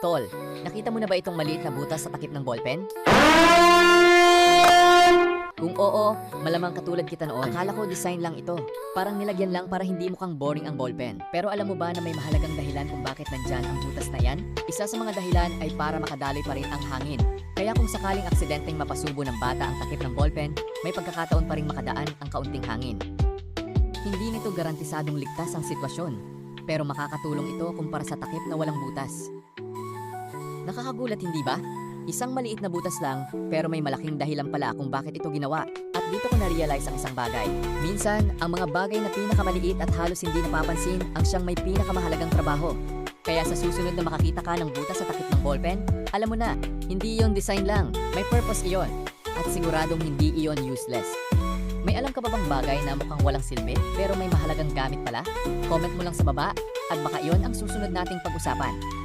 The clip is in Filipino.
Tol, nakita mo na ba itong maliit na butas sa takip ng ballpen? Kung oo, malamang katulad kita noon. Akala ko design lang ito. Parang nilagyan lang para hindi mukhang boring ang ballpen. Pero alam mo ba na may mahalagang dahilan kung bakit nandyan ang butas na yan? Isa sa mga dahilan ay para makadaloy pa rin ang hangin. Kaya kung sakaling aksidenteng mapasubo ng bata ang takip ng ballpen, may pagkakataon pa rin makadaan ang kaunting hangin. Hindi nito garantisadong ligtas ang sitwasyon, pero makakatulong ito kumpara sa takip na walang butas. Nakakagulat, hindi ba? Isang maliit na butas lang, pero may malaking dahilan pala kung bakit ito ginawa. At dito ko na-realize ang isang bagay. Minsan, ang mga bagay na pinakamaliit at halos hindi napapansin ang siyang may pinakamahalagang trabaho. Kaya sa susunod na makakita ka ng butas sa takip ng ballpen, alam mo na, hindi iyon design lang, may purpose iyon. At siguradong hindi iyon useless. May alam ka ba bang bagay na mukhang walang silbi pero may mahalagang gamit pala? Comment mo lang sa baba at baka iyon ang susunod nating pag-usapan.